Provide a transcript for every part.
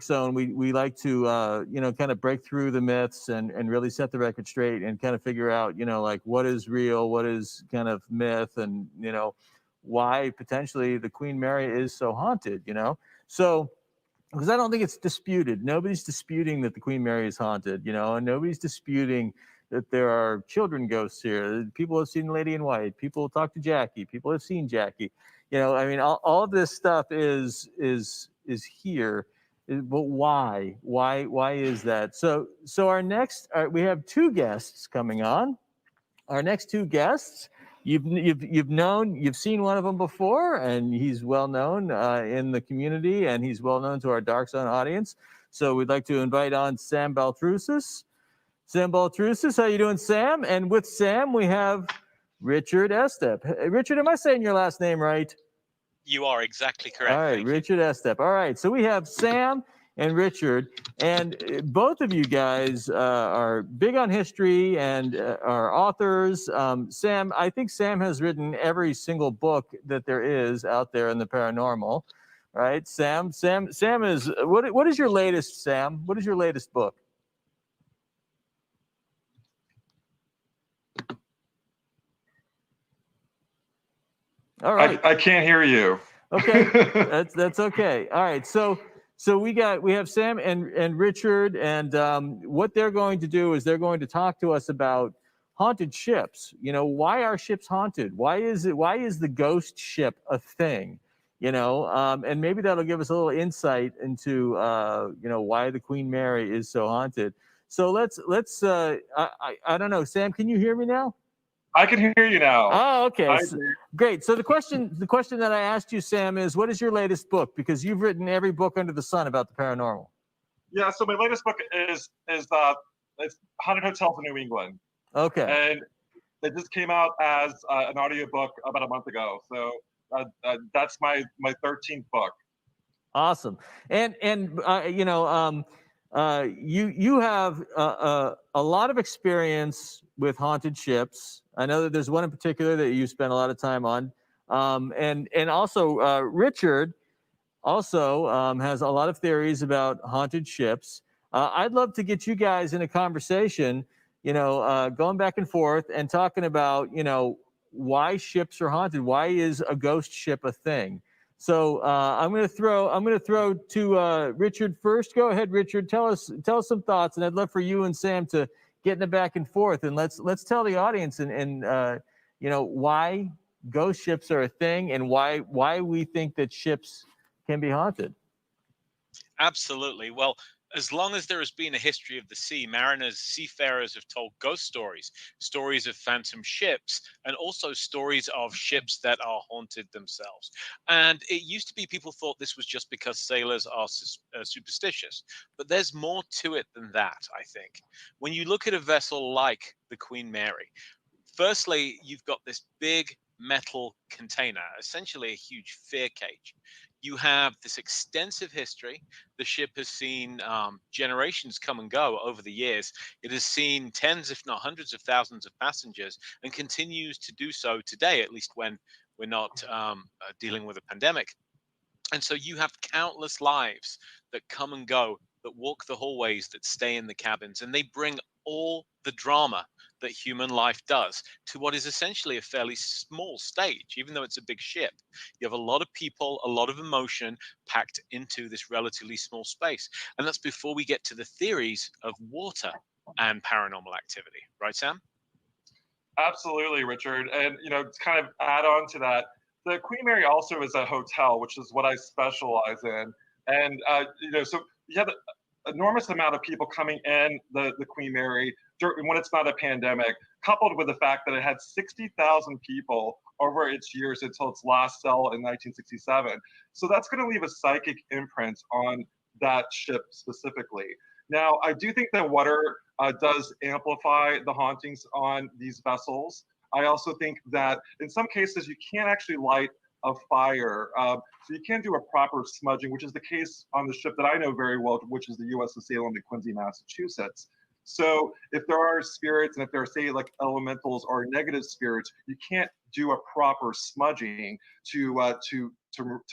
Zone, we like to kind of break through the myths and really set the record straight and kind of figure out like what is real, what is kind of myth, and why potentially the Queen Mary is so haunted. So because I don't think it's disputed. Nobody's disputing that the Queen Mary is haunted, and nobody's disputing that there are children ghosts here. People have seen Lady in White. People talk to Jackie. People have seen Jackie. I mean, all of this stuff is here. But why? Why is that? So our next, we have two guests coming on. Our next two guests, you've seen one of them before, and he's well known in the community, and he's well known to our Dark Zone audience. So we'd like to invite on Sam Baltrusis. Sam Baltrusis, how you doing, Sam? And with Sam, we have Richard Estep. Hey, Richard, am I saying your last name right? You are exactly correct. All right, Richard Estep. All right, so we have Sam and Richard, and both of you guys are big on history and are authors. Sam, I think Sam has written every single book that there is out there in the paranormal, right? Sam is, what is your latest, Sam? What is your latest book? All right. I can't hear you. Okay, that's okay. All right, so we have Sam and Richard, and what they're going to do is they're going to talk to us about haunted ships. Why are ships haunted? Why is the ghost ship a thing? And maybe that'll give us a little insight into why the Queen Mary is so haunted. So let's I don't know, Sam, can you hear me now? I can hear you now. Oh, okay. Great. So the question that I asked you, Sam, is what is your latest book? Because you've written every book under the sun about the paranormal. Yeah. So my latest book is it's Haunted Hotels in New England. Okay. And it just came out as an audiobook about a month ago. So that's my 13th book. Awesome. And you have a lot of experience with haunted ships. I know that there's one in particular that you spent a lot of time on. And also Richard also has a lot of theories about haunted ships. I'd love to get you guys in a conversation, going back and forth and talking about, why ships are haunted. Why is a ghost ship a thing? So I'm going to throw to Richard first. Go ahead, Richard. Tell us some thoughts, and I'd love for you and Sam to get in the back and forth, and let's tell the audience and why ghost ships are a thing and why we think that ships can be haunted. Absolutely. Well, as long as there has been a history of the sea, mariners, seafarers have told ghost stories, stories of phantom ships, and also stories of ships that are haunted themselves. And it used to be people thought this was just because sailors are superstitious, but there's more to it than that, I think. When you look at a vessel like the Queen Mary, firstly, you've got this big metal container, essentially a huge fear cage. You have this extensive history. The ship has seen generations come and go over the years. It has seen tens, if not hundreds of thousands of passengers, and continues to do so today, at least when we're not dealing with a pandemic. And so you have countless lives that come and go, that walk the hallways, that stay in the cabins, and they bring all the drama that human life does to what is essentially a fairly small stage. Even though it's a big ship, you have a lot of people, a lot of emotion packed into this relatively small space. And that's before we get to the theories of water and paranormal activity. Right, Sam? Absolutely, Richard. And, to kind of add on to that, the Queen Mary also is a hotel, which is what I specialize in. And, so you have an enormous amount of people coming in the Queen Mary when it's not a pandemic, coupled with the fact that it had 60,000 people over its years until its last sale in 1967. So that's going to leave a psychic imprint on that ship specifically. Now, I do think that water does amplify the hauntings on these vessels. I also think that in some cases you can't actually light a fire. So you can't do a proper smudging, which is the case on the ship that I know very well, which is the USS Salem in Quincy, Massachusetts. So if there are spirits and if there are, say, like elementals or negative spirits, you can't do a proper smudging to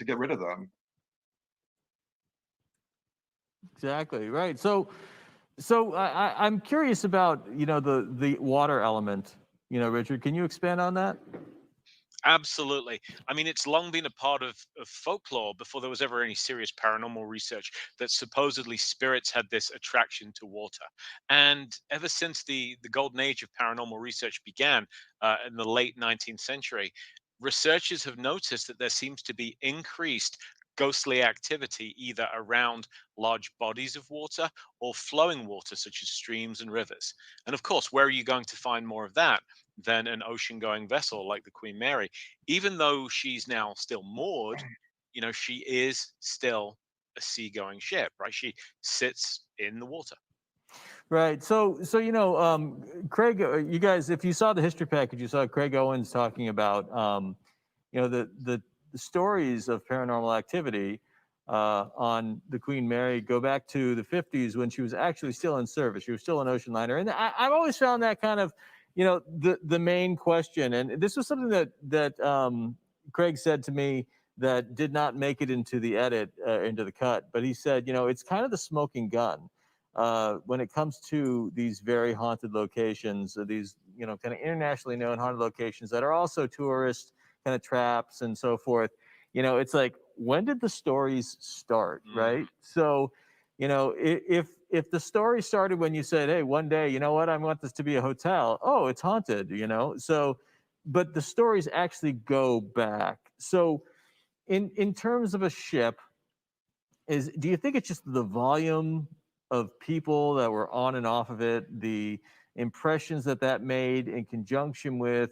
get rid of them. Exactly, right. I'm curious about, the water element. Richard, can you expand on that? Absolutely. I mean, it's long been a part of folklore before there was ever any serious paranormal research that supposedly spirits had this attraction to water. And ever since the golden age of paranormal research began in the late 19th century, researchers have noticed that there seems to be increased ghostly activity either around large bodies of water or flowing water, such as streams and rivers. And of course, where are you going to find more of that than an ocean going vessel like the Queen Mary? Even though she's now still moored, she is still a seagoing ship, right? She sits in the water. Right. Craig, you guys, if you saw the history package, you saw Craig Owens talking about, the stories of paranormal activity on the Queen Mary go back to the 50s when she was actually still in service. She was still an ocean liner, and I've always found that kind of, the main question. And this was something that Craig said to me that did not make it into the edit, into the cut, but he said, it's kind of the smoking gun when it comes to these very haunted locations, these kind of internationally known haunted locations that are also tourist kind of traps and so forth. It's like, when did the stories start, right? So, if the story started when you said, "Hey, one day, you know what, I want this to be a hotel," oh, it's haunted, So, but the stories actually go back. So, in terms of a ship, do you think it's just the volume of people that were on and off of it, the impressions that made in conjunction with,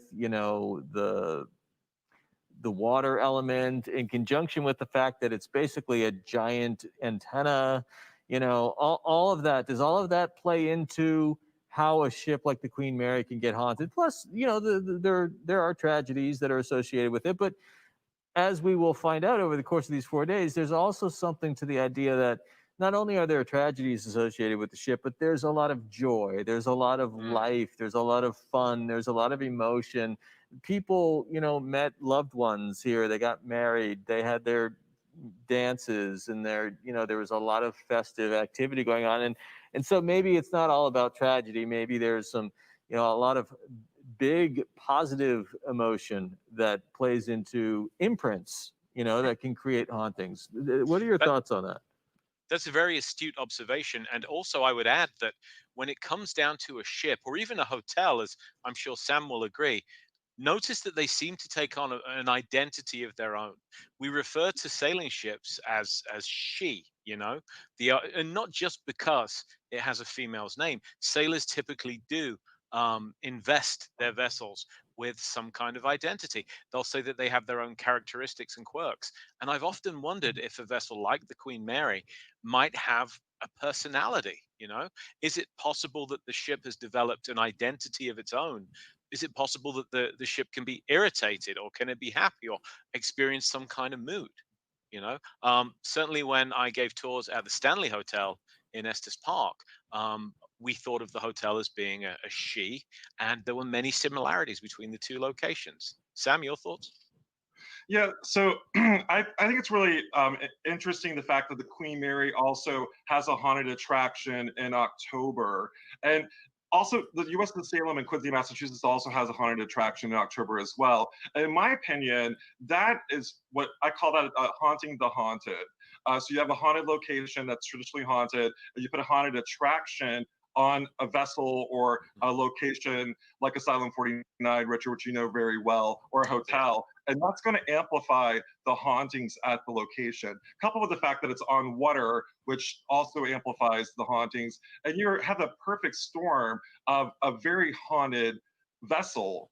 the water element, in conjunction with the fact that it's basically a giant antenna, all of that, does all of that play into how a ship like the Queen Mary can get haunted? Plus, there are tragedies that are associated with it, but as we will find out over the course of these 4 days, there's also something to the idea that not only are there tragedies associated with the ship, but there's a lot of joy, there's a lot of life, there's a lot of fun, there's a lot of emotion. People, met loved ones here, they got married, they had their dances, and there was a lot of festive activity going on. And so maybe it's not all about tragedy. Maybe there's some, a lot of big positive emotion that plays into imprints, that can create hauntings. What are your That thoughts on that? that's a very astute observation. And also, I would add that when it comes down to a ship or even a hotel, as I'm sure Sam will agree, notice that they seem to take on an identity of their own. We refer to sailing ships as she, and not just because it has a female's name. Sailors typically do invest their vessels with some kind of identity. They'll say that they have their own characteristics and quirks. And I've often wondered if a vessel like the Queen Mary might have a personality. Is it possible that the ship has developed an identity of its own? Is it possible that the ship can be irritated, or can it be happy, or experience some kind of mood? Certainly when I gave tours at the Stanley Hotel in Estes Park, we thought of the hotel as being a she, and there were many similarities between the two locations. Sam, your thoughts? Yeah, so I think it's really interesting the fact that the Queen Mary also has a haunted attraction in October. And also, the U.S. Salem in Quincy, Massachusetts also has a haunted attraction in October as well. And in my opinion, that is what I call that haunting the haunted. So you have a haunted location that's traditionally haunted, and you put a haunted attraction on a vessel or a location like Asylum 49, Richard, which you know very well, or a hotel, and that's going to amplify the hauntings at the location, coupled with the fact that it's on water, which also amplifies the hauntings. And you have a perfect storm of a very haunted vessel.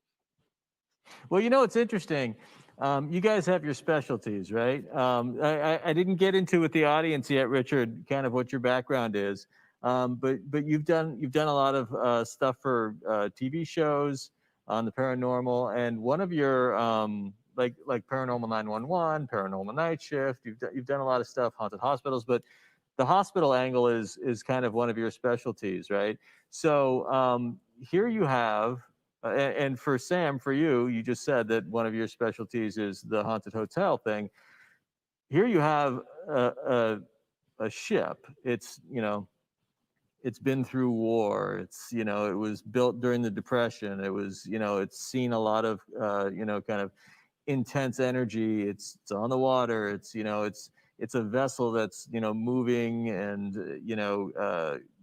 Well, it's interesting. You guys have your specialties, right? I didn't get into with the audience yet, Richard, kind of what your background is. But you've done a lot of stuff for TV shows on the paranormal, and one of your like Paranormal 911, Paranormal Night Shift. You've done a lot of stuff, haunted hospitals, but the hospital angle is kind of one of your specialties, right? So here you have, and for Sam, for you, you just said that one of your specialties is the haunted hotel thing. Here you have a a ship. It's, it's been through war. It's, it was built during the Depression. It was, it's seen a lot of, kind of intense energy. It's on the water. It's a vessel that's, moving and,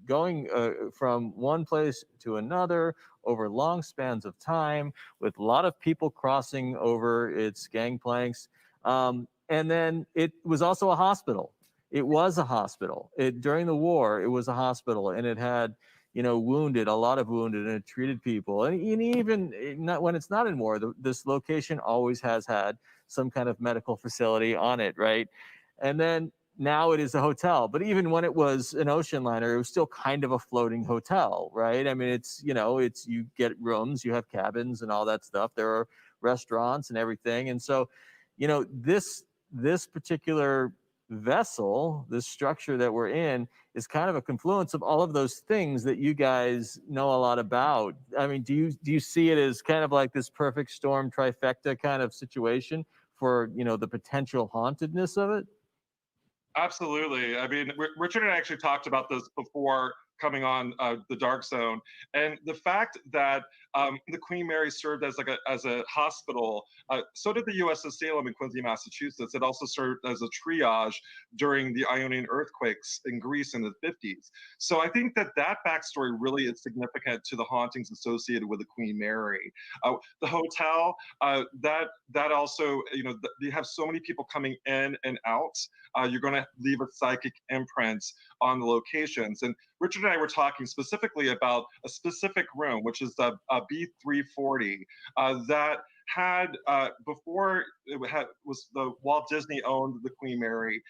going from one place to another over long spans of time, with a lot of people crossing over its gangplanks. And then it was also a hospital. It was a hospital. During the war, it was a hospital, and it had, wounded, a lot of wounded, and it treated people. And even not when it's not in war, this location always has had some kind of medical facility on it, right? And then now it is a hotel. But even when it was an ocean liner, it was still kind of a floating hotel, right? I mean, it's you get rooms, you have cabins and all that stuff. There are restaurants and everything. And so, this particular vessel, this structure that we're in, is kind of a confluence of all of those things that you guys know a lot about. I mean, do you see it as kind of like this perfect storm trifecta kind of situation for, the potential hauntedness of it? Absolutely. I mean, Richard and I actually talked about this before coming on the Dark Zone, and the fact that the Queen Mary served as a hospital. So did the USS Salem in Quincy, Massachusetts. It also served as a triage during the Ionian earthquakes in Greece in the 50s. So I think that backstory really is significant to the hauntings associated with the Queen Mary. The hotel, that also, you have so many people coming in and out. You're going to leave a psychic imprint on the locations. And Richard and I were talking specifically about a specific room, which is the B340, that had before was the Walt Disney owned the Queen Mary.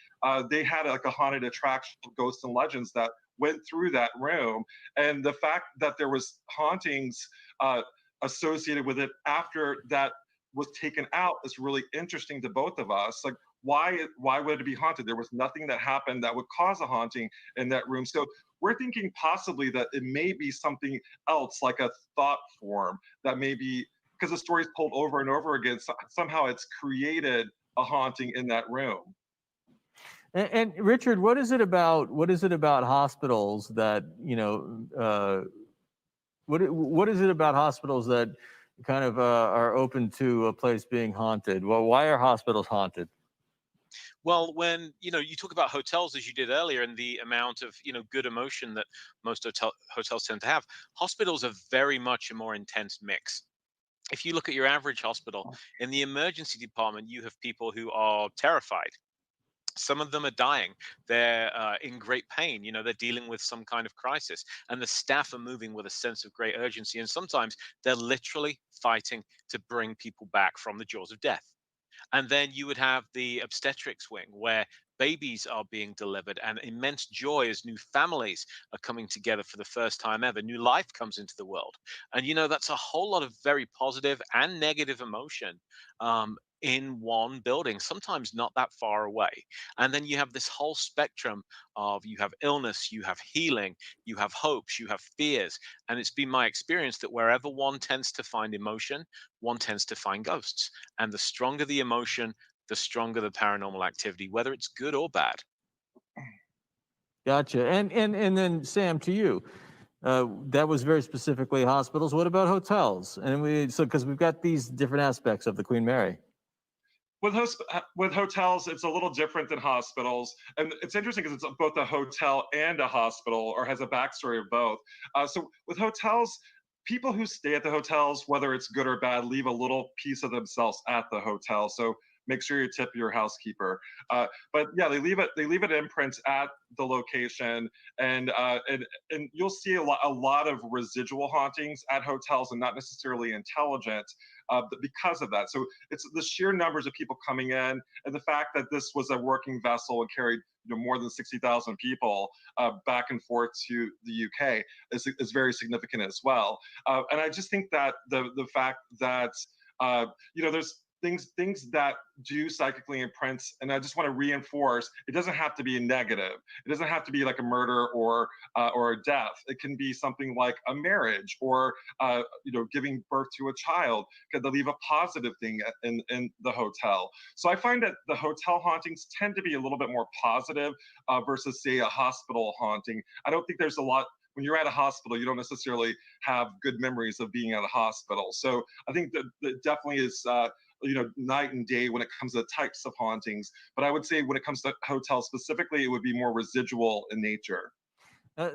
They had like a haunted attraction, Ghosts and Legends, that went through that room, and the fact that there was hauntings associated with it after that was taken out is really interesting to both of us. Like, why would it be haunted? There was nothing that happened that would cause a haunting in that room. So we're thinking possibly that it may be something else, like a thought form that may be, because the story's told over and over again, somehow it's created a haunting in that room. And Richard, what is it about hospitals that, what is it about hospitals that kind of are open to a place being haunted? Well, why are hospitals haunted? Well, when you talk about hotels as you did earlier, and the amount of good emotion that most hotels tend to have, hospitals are very much a more intense mix. If you look at your average hospital, in the emergency department, you have people who are terrified. Some of them are dying. They're in great pain. They're dealing with some kind of crisis, and the staff are moving with a sense of great urgency. And sometimes they're literally fighting to bring people back from the jaws of death. And then you would have the obstetrics wing, where babies are being delivered and immense joy as new families are coming together for the first time ever. New life comes into the world. And, that's a whole lot of very positive and negative emotion in one building, sometimes not that far away. And then you have this whole spectrum of, you have illness, you have healing, you have hopes, you have fears. And it's been my experience that wherever one tends to find emotion, one tends to find ghosts. And the stronger the emotion, the stronger the paranormal activity, whether it's good or bad. Gotcha. And then Sam, to you, that was very specifically hospitals. What about hotels? And because we've got these different aspects of the Queen Mary. With hotels, it's a little different than hospitals, and it's interesting because it's both a hotel and a hospital, or has a backstory of both. So with hotels, people who stay at the hotels, whether it's good or bad, leave a little piece of themselves at the hotel. So make sure you tip your housekeeper. But yeah, they leave an imprint at the location, and you'll see a lot of residual hauntings at hotels, and not necessarily intelligent, because of that. So it's the sheer numbers of people coming in, and the fact that this was a working vessel and carried more than 60,000 people back and forth to the UK is very significant as well. And I just think that the fact that there's things that do psychically imprint. And I just want to reinforce, it doesn't have to be negative. It doesn't have to be like a murder or a death. It can be something like a marriage, or giving birth to a child. Could they leave a positive thing in the hotel? So I find that the hotel hauntings tend to be a little bit more positive versus, say, a hospital haunting. I don't think there's a lot. When you're at a hospital, you don't necessarily have good memories of being at a hospital. So I think that definitely is night and day when it comes to types of hauntings. But I would say when it comes to hotels specifically, it would be more residual in nature.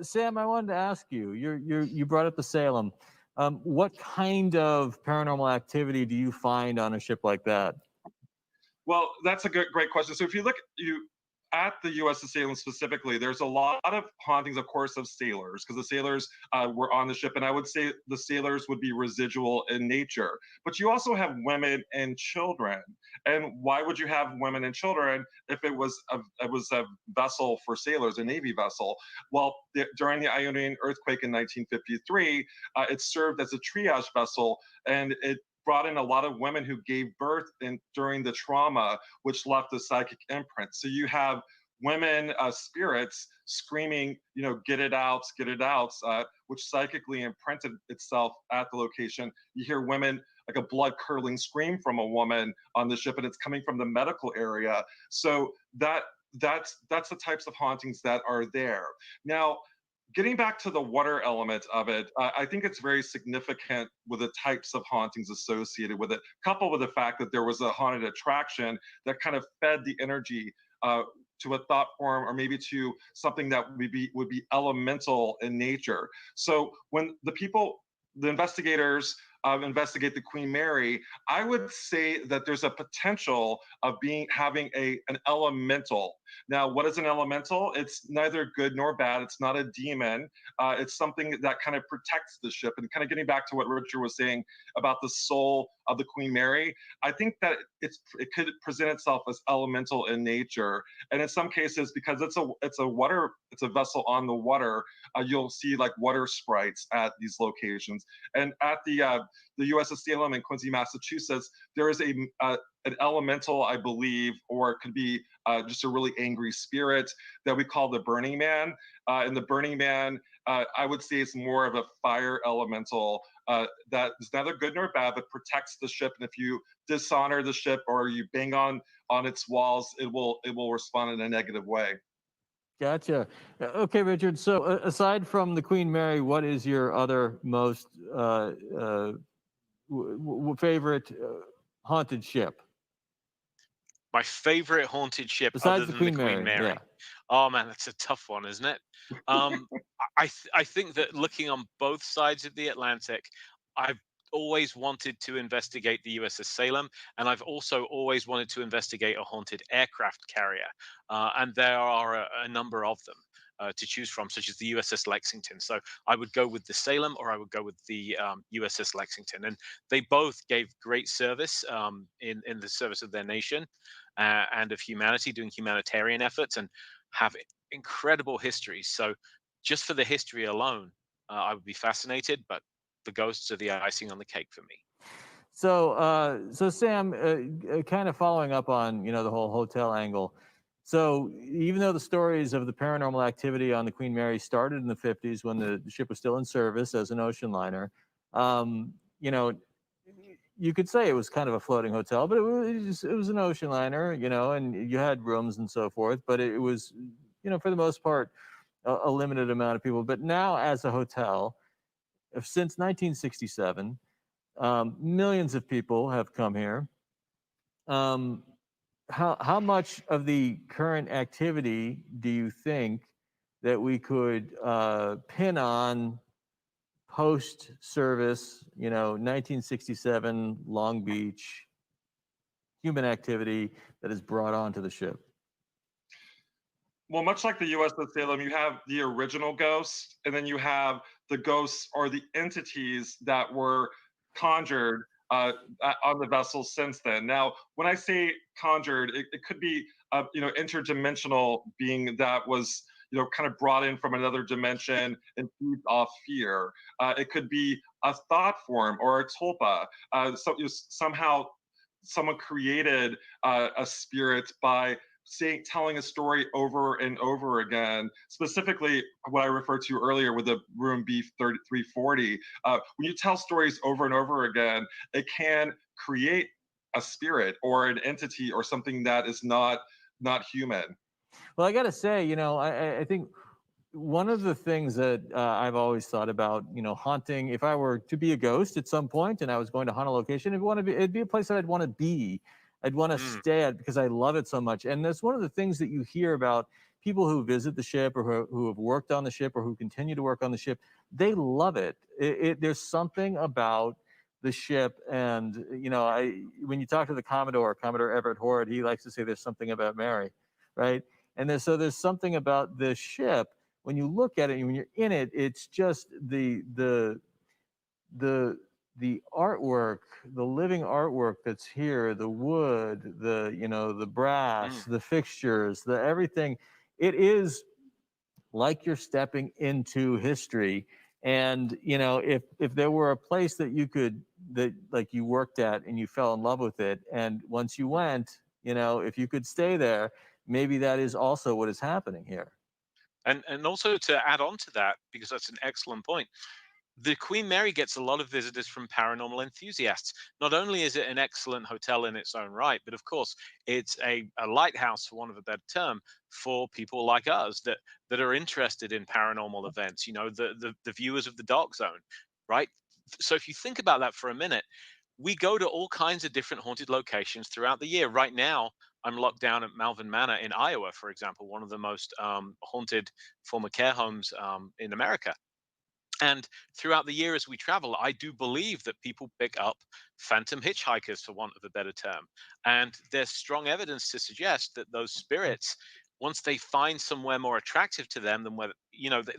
Sam, I wanted to ask you. You brought up the Salem. What kind of paranormal activity do you find on a ship like that? Well, that's a great question. So if you look at the USS Salem specifically, there's a lot of hauntings, of course, of sailors, because the sailors were on the ship, and I would say the sailors would be residual in nature. But you also have women and children. And why would you have women and children if it was a vessel for sailors, a Navy vessel? Well, during the Ionian earthquake in 1953, it served as a triage vessel, and it brought in a lot of women who gave birth during the trauma, which left a psychic imprint. So you have women spirits screaming, get it out, which psychically imprinted itself at the location. You hear women, like a blood curdling scream from a woman on the ship, and it's coming from the medical area. So that's the types of hauntings that are there. Now, getting back to the water element of it, I think it's very significant with the types of hauntings associated with it, coupled with the fact that there was a haunted attraction that kind of fed the energy to a thought form, or maybe to something that would be elemental in nature. So when the investigators investigate the Queen Mary, I would say that there's a potential of having an elemental. Now, what is an elemental? It's neither good nor bad. It's not a demon. It's something that kind of protects the ship. And kind of getting back to what Richard was saying about the soul of the Queen Mary, I think that it could present itself as elemental in nature. And in some cases, because it's a vessel on the water, you'll see like water sprites at these locations. And at the USS Salem in Quincy, Massachusetts, there is an elemental, I believe, or it could be just a really angry spirit that we call the Burning Man. And the Burning Man, I would say, is more of a fire elemental that is neither good nor bad, but protects the ship. And if you dishonor the ship or you bang on its walls, it will respond in a negative way. Gotcha. Okay, Richard. So aside from the Queen Mary, what is your other most favorite haunted ship? My favorite haunted ship, Besides other the than the Queen Queen Mary, yeah. Mary. Oh man, that's a tough one, isn't it? Um, I think that looking on both sides of the Atlantic, I've always wanted to investigate the USS Salem, and I've also always wanted to investigate a haunted aircraft carrier. And there are a number of them to choose from, such as the USS Lexington. So I would go with the Salem, or I would go with the USS Lexington, and they both gave great service in the service of their nation and of humanity, doing humanitarian efforts, and have incredible histories. So just for the history alone, I would be fascinated. But the ghosts are the icing on the cake for me. So Sam, kind of following up on the whole hotel angle. So even though the stories of the paranormal activity on the Queen Mary started in the 50s when the ship was still in service as an ocean liner, you know, you could say it was kind of a floating hotel, but it was an ocean liner, and you had rooms and so forth. But it was, for the most part, a limited amount of people. But now, as a hotel, since 1967, millions of people have come here. How much of the current activity do you think that we could pin on post-service, 1967 Long Beach human activity that is brought onto the ship? Well, much like the USS Salem, you have the original ghosts, and then you have the ghosts or the entities that were conjured on the vessel since then. Now, when I say conjured, it could be interdimensional being that was kind of brought in from another dimension and feeds off fear. It could be a thought form or a tulpa. So somehow someone created a spirit by telling a story over and over again. Specifically, what I referred to earlier with the room B340. When you tell stories over and over again, it can create a spirit or an entity or something that is not human. Well, I got to say, I think one of the things that I've always thought about, haunting, if I were to be a ghost at some point and I was going to haunt a location, it'd be a place that I'd want to be. I'd want to stay at because I love it so much. And that's one of the things that you hear about people who visit the ship or who have worked on the ship or who continue to work on the ship. They love it. There's something about the ship. And, when you talk to the Commodore Everett Horrod, he likes to say there's something about Mary, right? And there's something about this ship when you look at it and when you're in it, it's just the artwork, the living artwork that's here, the wood, the brass, the fixtures, the everything. It is like you're stepping into history. And if there were a place that like you worked at and you fell in love with it, and once you went, if you could stay there, maybe that is also what is happening here. And also to add on to that, because that's an excellent point, the Queen Mary gets a lot of visitors from paranormal enthusiasts. Not only is it an excellent hotel in its own right, but of course it's a lighthouse, for want of a better term, for people like us that are interested in paranormal events. The viewers of the Dark Zone, right? So if you think about that for a minute, we go to all kinds of different haunted locations throughout the year. Right now, I'm locked down at Malvern Manor in Iowa, for example, one of the most haunted former care homes in America. And throughout the year, as we travel, I do believe that people pick up phantom hitchhikers, for want of a better term. And there's strong evidence to suggest that those spirits, once they find somewhere more attractive to them than where,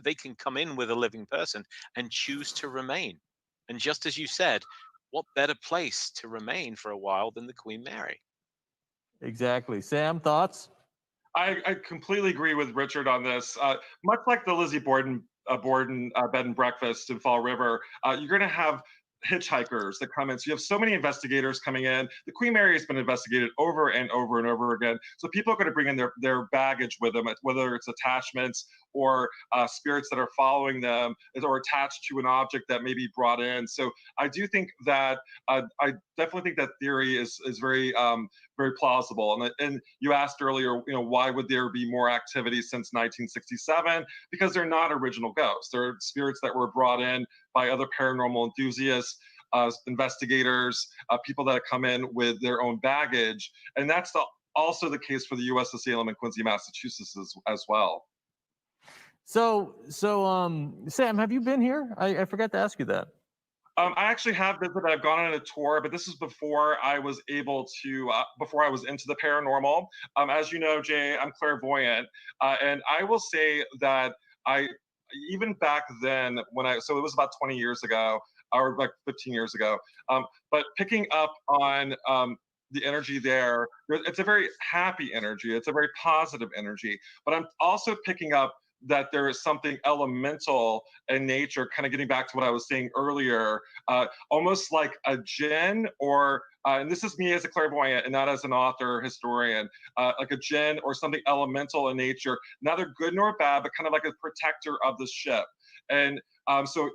they can come in with a living person and choose to remain. And just as you said, what better place to remain for a while than the Queen Mary? Exactly. Sam, thoughts? I completely agree with Richard on this. Much like the Lizzie Borden bed and breakfast in Fall River, you're going to have hitchhikers that come in. So you have so many investigators coming in. The Queen Mary has been investigated over and over and over again. So people are going to bring in their baggage with them, whether it's attachments or spirits that are following them or attached to an object that may be brought in. So I do think that I definitely think that theory is very very plausible. And you asked earlier, why would there be more activity since 1967? Because they're not original ghosts. They're spirits that were brought in by other paranormal enthusiasts, investigators, people that come in with their own baggage. And that's also the case for the U.S. Asylum in Quincy, Massachusetts as well. So, Sam, have you been here? I forgot to ask you that. I actually have visited. I've gone on a tour, but this is before I was able to, before I was into the paranormal. As you know, Jay, I'm clairvoyant, and I will say that even back then, so it was about 20 years ago, or like 15 years ago, but picking up on the energy there, it's a very happy energy. It's a very positive energy, but I'm also picking up that there is something elemental in nature, kind of getting back to what I was saying earlier, almost like a jinn and this is me as a clairvoyant and not as an author or historian, like a jinn or something elemental in nature, neither good nor bad, but kind of like a protector of the ship. And so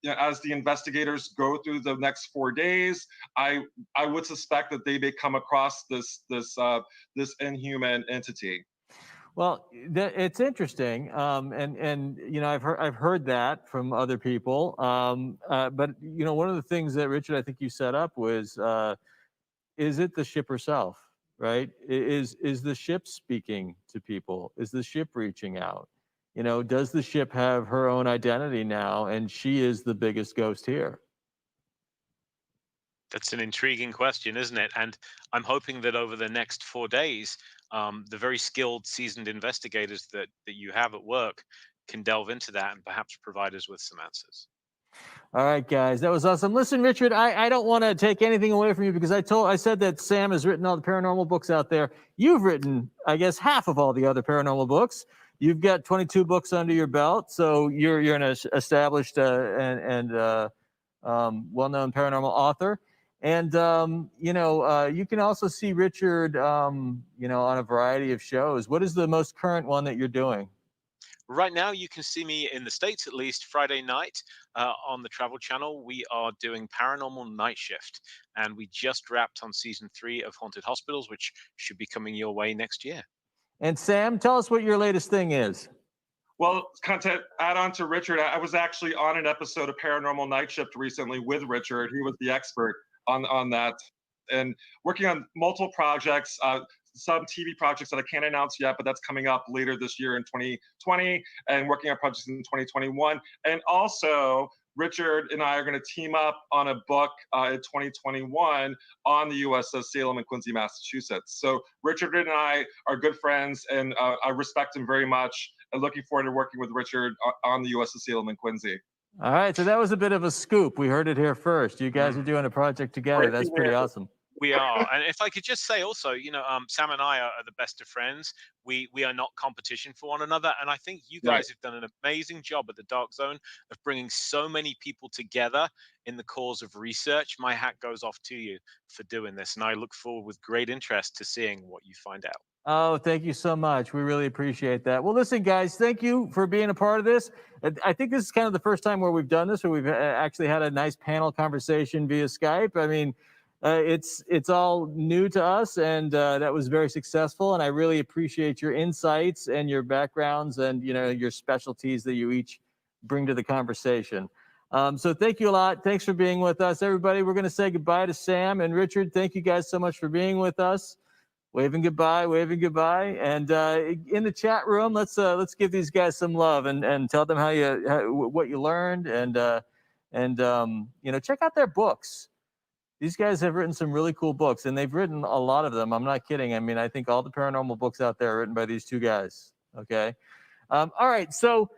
as the investigators go through the next 4 days, I would suspect that they may come across this inhuman entity. Well, it's interesting, and I've heard that from other people. But one of the things that Richard, I think you set up was, is it the ship herself, right? Is the ship speaking to people? Is the ship reaching out? Does the ship have her own identity now, and she is the biggest ghost here? That's an intriguing question, isn't it? And I'm hoping that over the next 4 days, the very skilled, seasoned investigators that you have at work can delve into that and perhaps provide us with some answers. All right, guys, that was awesome. Listen, Richard, I don't want to take anything away from you because I said that Sam has written all the paranormal books out there. You've written, I guess, half of all the other paranormal books. You've got 22 books under your belt, so you're an established and well-known paranormal author. And you can also see Richard, on a variety of shows. What is the most current one that you're doing? Right now, you can see me in the States at least Friday night on the Travel Channel. We are doing Paranormal Night Shift, and we just wrapped on season 3 of Haunted Hospitals, which should be coming your way next year. And Sam, tell us what your latest thing is. Well, kind of to add on to Richard, I was actually on an episode of Paranormal Night Shift recently with Richard. He was the expert on that, and working on multiple projects. Some TV projects that I can't announce yet, but that's coming up later this year in 2020, and working on projects in 2021. And also, Richard and I are going to team up on a book in 2021 on the USS Salem and Quincy, Massachusetts. So Richard and I are good friends, and I respect him very much. And looking forward to working with Richard on the USS Salem and Quincy. All right, so that was a bit of a scoop. We heard it here first. You guys are doing a project together. That's pretty awesome. We are, and if I could just say also, Sam and I are the best of friends. We are not competition for one another, and I think you guys have done an amazing job at the Dark Zone of bringing so many people together in the cause of research. My hat goes off to you for doing this, and I look forward with great interest to seeing what you find out. Oh, thank you so much. We really appreciate that. Well, listen, guys, thank you for being a part of this. I think this is kind of the first time where we've done this, where we've actually had a nice panel conversation via Skype. I mean, it's all new to us, and that was very successful. And I really appreciate your insights and your backgrounds and your specialties that you each bring to the conversation. So thank you a lot. Thanks for being with us, everybody. We're going to say goodbye to Sam and Richard. Thank you guys so much for being with us. Waving goodbye, waving goodbye. And in the chat room, let's give these guys some love and tell them what you learned, and check out their books. These guys have written some really cool books, and they've written a lot of them. I'm not kidding. I mean, I think all the paranormal books out there are written by these two guys. Okay. All right. So